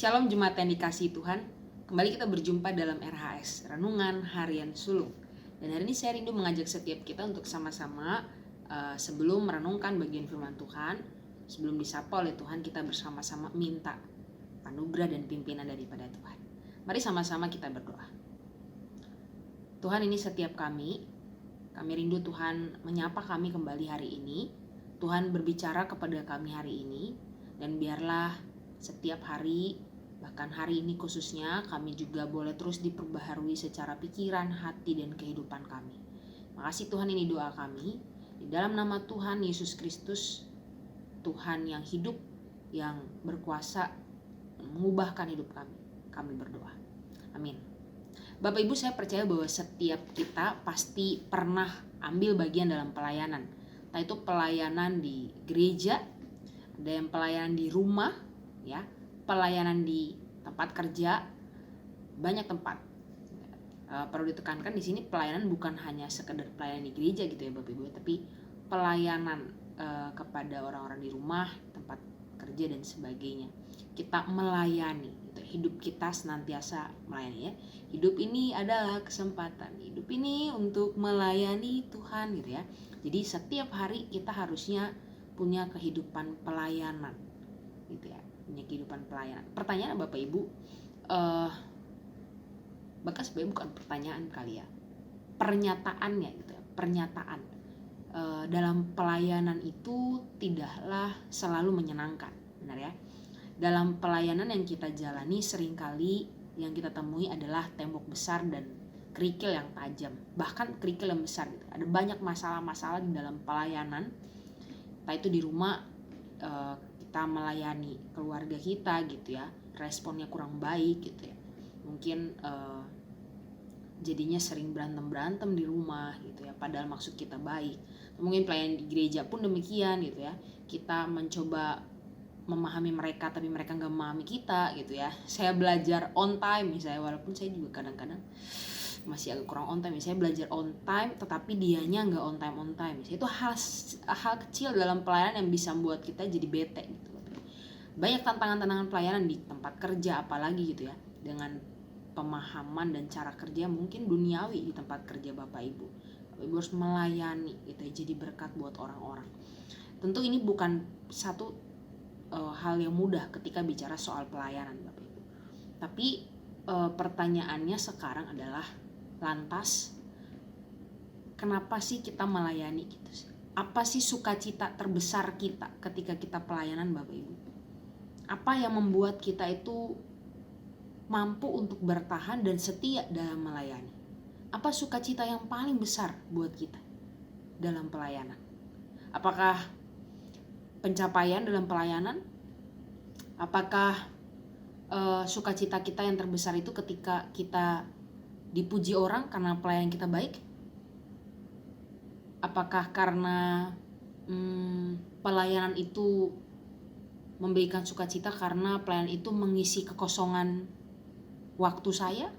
Shalom jemaat yang dikasihi Tuhan. Kembali kita berjumpa dalam RHS, Renungan Harian Sulung. Dan hari ini saya rindu mengajak setiap kita untuk sama-sama sebelum merenungkan bagian firman Tuhan, sebelum disapa oleh Tuhan, kita bersama-sama minta anugerah dan pimpinan daripada Tuhan. Mari sama-sama kita berdoa. Tuhan, ini setiap kami rindu Tuhan menyapa kami kembali hari ini. Tuhan berbicara kepada kami hari ini, dan biarlah setiap hari, bahkan hari ini khususnya, kami juga boleh terus diperbaharui secara pikiran, hati, dan kehidupan kami. Makasih Tuhan, ini doa kami. Di dalam nama Tuhan Yesus Kristus, Tuhan yang hidup, yang berkuasa mengubahkan hidup kami berdoa. Amin. Bapak Ibu, saya percaya bahwa setiap kita pasti pernah ambil bagian dalam pelayanan. Entah itu pelayanan di gereja, ada yang pelayanan di rumah, ya, pelayanan di tempat kerja, banyak tempat. Perlu ditekankan di sini pelayanan bukan hanya sekedar pelayanan di gereja gitu ya Bapak Ibu, tapi pelayanan kepada orang-orang di rumah, tempat kerja dan sebagainya. Kita melayani, gitu. Hidup kita senantiasa melayani ya. Hidup ini adalah kesempatan, hidup ini untuk melayani Tuhan gitu ya. Jadi setiap hari kita harusnya punya kehidupan pelayanan gitu ya, punya kehidupan pelayanan. Pertanyaan Bapak Ibu, bahkan sebenarnya bukan pertanyaan kali ya, pernyataannya gitu ya, pernyataan dalam pelayanan itu tidaklah selalu menyenangkan, benar ya. Dalam pelayanan yang kita jalani seringkali yang kita temui adalah tembok besar dan kerikil yang tajam, bahkan kerikil yang besar gitu. Ada banyak masalah-masalah di dalam pelayanan, entah itu di rumah kita melayani keluarga kita gitu ya, responnya kurang baik gitu ya, mungkin jadinya sering berantem di rumah gitu ya, padahal maksud kita baik. Mungkin pelayanan di gereja pun demikian gitu ya, kita mencoba memahami mereka tapi mereka nggak memahami kita gitu ya. Saya belajar on time misalnya, walaupun saya juga kadang-kadang masih agak kurang on time. Saya belajar on time tetapi dianya nggak on time. Itu hal kecil dalam pelayanan yang bisa membuat kita jadi bete gitu. Banyak tantangan-tantangan pelayanan di tempat kerja apalagi gitu ya, dengan pemahaman dan cara kerja mungkin duniawi di tempat kerja Bapak Ibu. Bapak Ibu harus melayani gitu ya, jadi berkat buat orang-orang. Tentu ini bukan satu hal yang mudah ketika bicara soal pelayanan Bapak Ibu. Tapi pertanyaannya sekarang adalah, lantas kenapa sih kita melayani gitu sih? Apa sih sukacita terbesar kita ketika kita pelayanan Bapak Ibu? Apa yang membuat kita itu mampu untuk bertahan dan setia dalam melayani? Apa sukacita yang paling besar buat kita dalam pelayanan? Apakah pencapaian dalam pelayanan? Apakah sukacita kita yang terbesar itu ketika kita dipuji orang karena pelayanan kita baik? Apakah karena pelayanan itu memberikan sukacita karena pelayanan itu mengisi kekosongan waktu saya?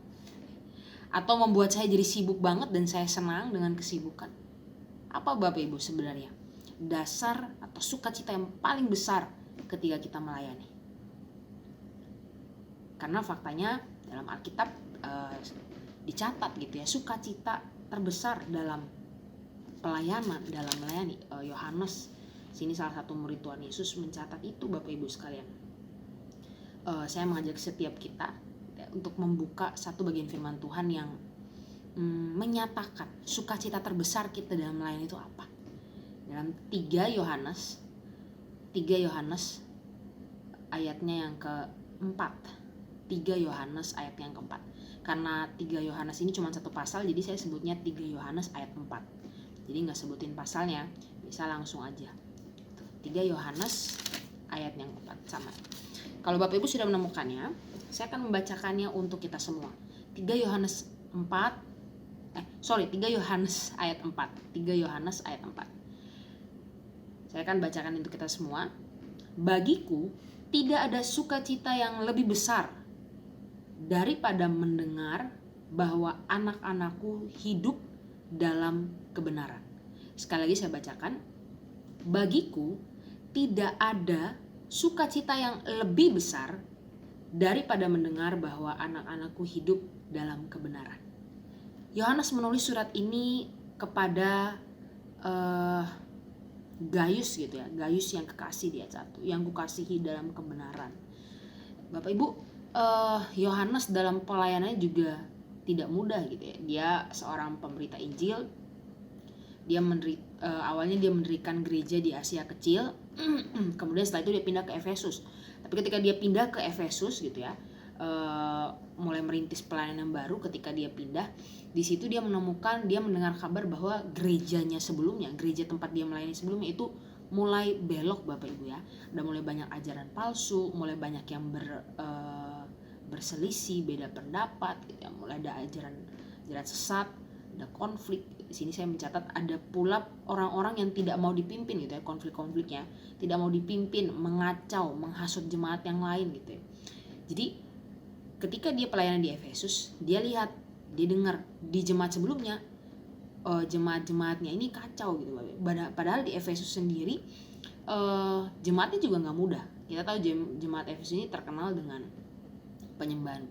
Atau membuat saya jadi sibuk banget dan saya senang dengan kesibukan? Apa Bapak Ibu sebenarnya dasar atau sukacita yang paling besar ketika kita melayani? Karena faktanya dalam Alkitab dicatat gitu ya, sukacita terbesar dalam pelayanan, dalam melayani. Yohanes, sini salah satu murid Tuhan Yesus mencatat itu Bapak Ibu sekalian. Saya mengajak setiap kita untuk membuka satu bagian firman Tuhan yang menyatakan sukacita terbesar kita dalam melayani itu apa. Dalam 3 Yohanes ayatnya yang keempat. 3 Yohanes ayat yang keempat. Karena 3 Yohanes ini cuma satu pasal, jadi saya sebutnya 3 Yohanes ayat 4. Jadi gak sebutin pasalnya, bisa langsung aja. 3 Yohanes ayat yang keempat sama. Kalau Bapak Ibu sudah menemukannya, saya akan membacakannya untuk kita semua. 3 Yohanes ayat 4. 3 Yohanes ayat 4. Saya akan bacakan untuk kita semua. Bagiku tidak ada sukacita yang lebih besar daripada mendengar bahwa anak-anakku hidup dalam kebenaran. Sekali lagi saya bacakan. Bagiku tidak ada sukacita yang lebih besar daripada mendengar bahwa anak-anakku hidup dalam kebenaran. Yohanes menulis surat ini kepada Gaius gitu ya, Gaius yang kekasih di ayat 1, yang kukasihi dalam kebenaran. Bapak Ibu, Yohanes dalam pelayanannya juga tidak mudah gitu ya. Dia seorang pemberita Injil. Dia awalnya dia mendirikan gereja di Asia Kecil. Kemudian setelah itu dia pindah ke Efesus. Tapi ketika dia pindah ke Efesus gitu ya, mulai merintis pelayanan yang baru. Ketika dia pindah, di situ dia mendengar kabar bahwa gerejanya sebelumnya, gereja tempat dia melayani sebelumnya itu mulai belok Bapak Ibu ya. Udah mulai banyak ajaran palsu, mulai banyak yang berselisih, beda pendapat gitu ya. Mulai ada ajaran sesat, ada konflik. Di sini saya mencatat ada pula orang-orang yang tidak mau dipimpin gitu ya, konflik-konfliknya, tidak mau dipimpin, mengacau, menghasut jemaat yang lain gitu ya. Jadi ketika dia pelayanan di Efesus, dia lihat, dia dengar di jemaat sebelumnya jemaat-jemaatnya ini kacau gitu. Padahal di Efesus sendiri jemaatnya juga nggak mudah. Kita tahu jemaat Efesus ini terkenal dengan penyembahan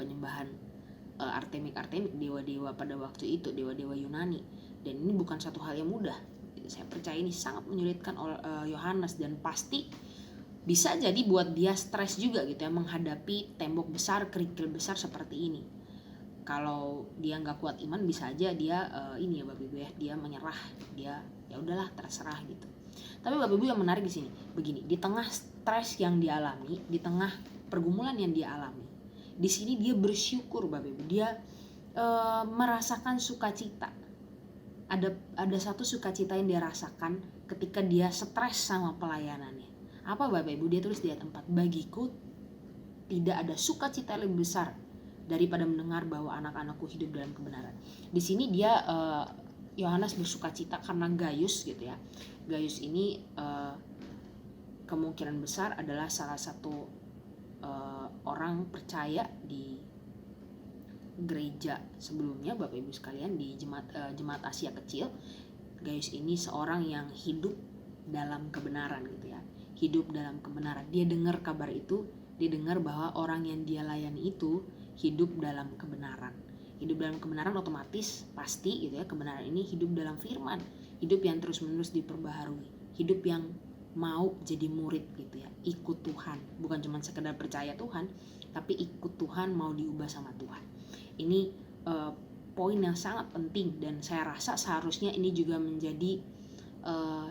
artemik dewa-dewa pada waktu itu, dewa-dewa Yunani, dan ini bukan satu hal yang mudah. Saya percaya ini sangat menyulitkan Yohanes, dan pasti bisa jadi buat dia stres juga gitu ya, menghadapi tembok besar, kerikil besar seperti ini. Kalau dia nggak kuat iman, bisa aja dia ini ya Bapak Ibu ya, dia menyerah, dia ya udahlah terserah gitu. Tapi Bapak Ibu yang menarik di sini begini, di tengah stres yang dialami, di tengah pergumulan yang dia alami, di sini dia bersyukur Bapak Ibu, dia merasakan sukacita. Ada satu sukacita yang dia rasakan ketika dia stres sama pelayanannya. Apa Bapak Ibu? Dia tulis di ayat 4, bagiku tidak ada sukacita lebih besar daripada mendengar bahwa anak-anakku hidup dalam kebenaran. Di sini dia Yohanes bersukacita karena Gaius gitu ya. Gaius ini kemungkinan besar adalah salah satu orang percaya di gereja sebelumnya Bapak Ibu sekalian, di jemaat Asia Kecil. Gaius ini seorang yang hidup dalam kebenaran gitu ya. Hidup dalam kebenaran. Dia dengar kabar itu, dia dengar bahwa orang yang dia layani itu hidup dalam kebenaran. Hidup dalam kebenaran otomatis pasti gitu ya, kebenaran ini hidup dalam firman, hidup yang terus-menerus diperbaharui, hidup yang mau jadi murid gitu ya, ikut Tuhan, bukan cuma sekedar percaya Tuhan, tapi ikut Tuhan, mau diubah sama Tuhan. Ini poin yang sangat penting, dan saya rasa seharusnya ini juga menjadi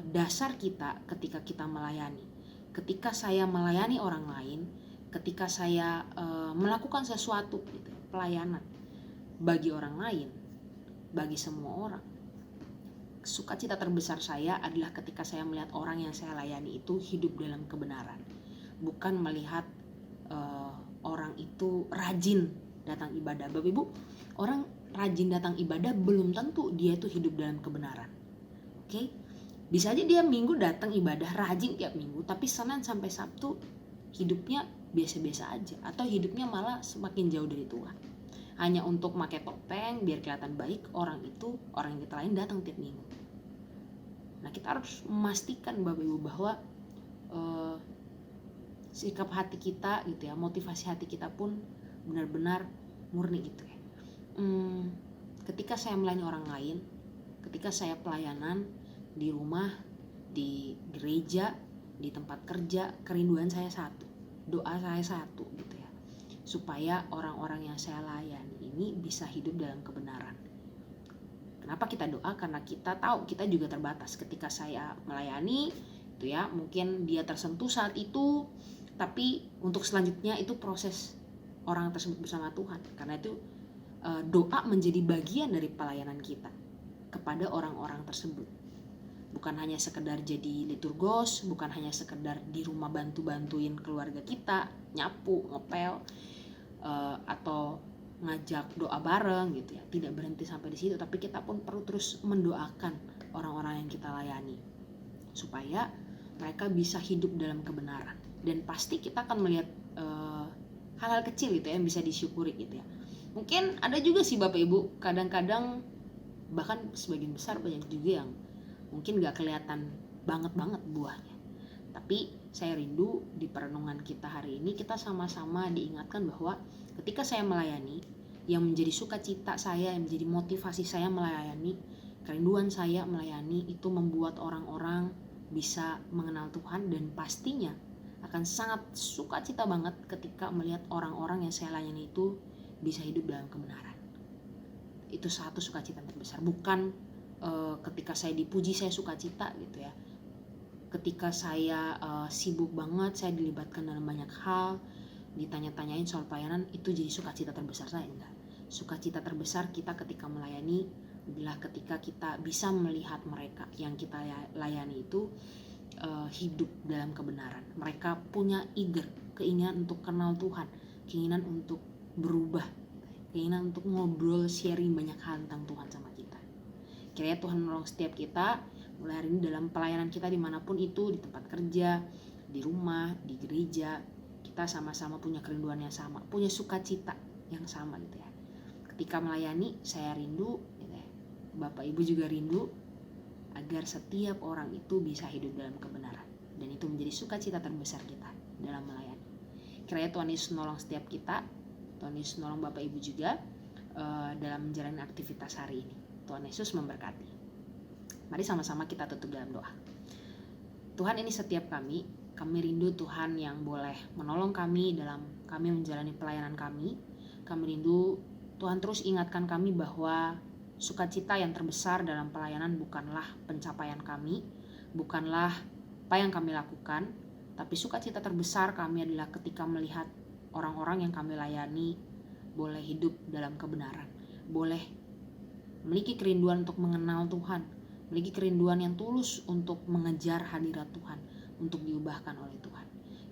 dasar kita ketika kita melayani. Ketika saya melayani orang lain, ketika saya melakukan sesuatu gitu, pelayanan bagi orang lain, bagi semua orang, sukacita terbesar saya adalah ketika saya melihat orang yang saya layani itu hidup dalam kebenaran, bukan melihat orang itu rajin datang ibadah. Bapak Ibu, orang rajin datang ibadah belum tentu dia itu hidup dalam kebenaran. Oke? Bisa aja dia minggu datang ibadah, rajin tiap minggu, tapi Senin sampai Sabtu hidupnya biasa-biasa aja, atau hidupnya malah semakin jauh dari Tuhan. Hanya untuk pakai topeng biar kelihatan baik, orang yang kita lain datang tiap minggu. Nah, kita harus memastikan Bapak Ibu bahwa sikap hati kita gitu ya, motivasi hati kita pun benar-benar murni gitu ya. Ketika saya melayani orang lain, ketika saya pelayanan di rumah, di gereja, di tempat kerja, kerinduan saya satu, doa saya satu gitu ya, supaya orang-orang yang saya layani ini bisa hidup dalam kebenaran. Kenapa kita doa? Karena kita tahu kita juga terbatas. Ketika saya melayani itu ya, mungkin dia tersentuh saat itu, tapi untuk selanjutnya itu proses orang tersebut bersama Tuhan. Karena itu doa menjadi bagian dari pelayanan kita kepada orang-orang tersebut. Bukan hanya sekedar jadi liturgos, bukan hanya sekedar di rumah bantu-bantuin keluarga kita, nyapu, ngepel, atau ngajak doa bareng gitu ya. Tidak berhenti sampai di situ, tapi kita pun perlu terus mendoakan orang-orang yang kita layani supaya mereka bisa hidup dalam kebenaran. Dan pasti kita akan melihat hal-hal kecil gitu ya, yang bisa disyukuri gitu ya. Mungkin ada juga sih Bapak Ibu, kadang-kadang bahkan sebagian besar banyak juga yang mungkin gak kelihatan banget buahnya, tapi saya rindu di perenungan kita hari ini kita sama-sama diingatkan bahwa ketika saya melayani, yang menjadi sukacita saya, yang menjadi motivasi saya melayani, kerinduan saya melayani itu membuat orang-orang bisa mengenal Tuhan, dan pastinya akan sangat sukacita banget ketika melihat orang-orang yang saya layani itu bisa hidup dalam kebenaran. Itu satu sukacita terbesar. Bukan ketika saya dipuji saya sukacita gitu ya. Ketika saya sibuk banget, saya dilibatkan dalam banyak hal, ditanya-tanyain soal pelayanan, itu jadi sukacita terbesar saya. Enggak. Sukacita terbesar kita ketika melayani adalah ketika kita bisa melihat mereka yang kita layani itu hidup dalam kebenaran. Mereka punya keinginan untuk kenal Tuhan, keinginan untuk berubah, keinginan untuk ngobrol, sharing banyak hal tentang Tuhan sama kita. Kiranya Tuhan menolong setiap kita mulai hari ini dalam pelayanan kita dimanapun itu, di tempat kerja, di rumah, di gereja, kita sama-sama punya kerinduan yang sama, punya sukacita yang sama gitu ya. Ketika melayani, saya rindu gitu ya. Bapak Ibu juga rindu agar setiap orang itu bisa hidup dalam kebenaran, dan itu menjadi sukacita terbesar kita dalam melayani. Kiranya Tuhan Yesus menolong setiap kita, Tuhan Yesus menolong Bapak Ibu juga dalam menjalani aktivitas hari ini. Tuhan Yesus memberkati. Mari sama-sama kita tutup dalam doa. Tuhan, ini setiap kami rindu Tuhan yang boleh menolong kami dalam kami menjalani pelayanan kami. Kami rindu Tuhan terus ingatkan kami bahwa sukacita yang terbesar dalam pelayanan bukanlah pencapaian kami, bukanlah apa yang kami lakukan, tapi sukacita terbesar kami adalah ketika melihat orang-orang yang kami layani boleh hidup dalam kebenaran, boleh memiliki kerinduan untuk mengenal Tuhan, memiliki kerinduan yang tulus untuk mengejar hadirat Tuhan, untuk diubahkan oleh Tuhan.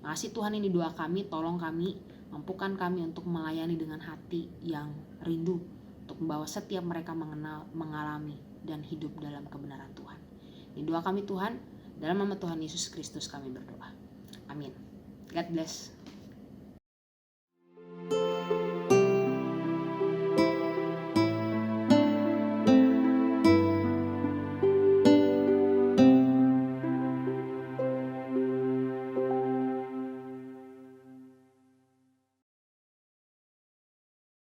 Makasih Tuhan, ini doa kami, tolong kami, mampukan kami untuk melayani dengan hati yang rindu, untuk membawa setiap mereka mengenal, mengalami, dan hidup dalam kebenaran Tuhan. Ini doa kami Tuhan, dalam nama Tuhan Yesus Kristus kami berdoa. Amin. God bless.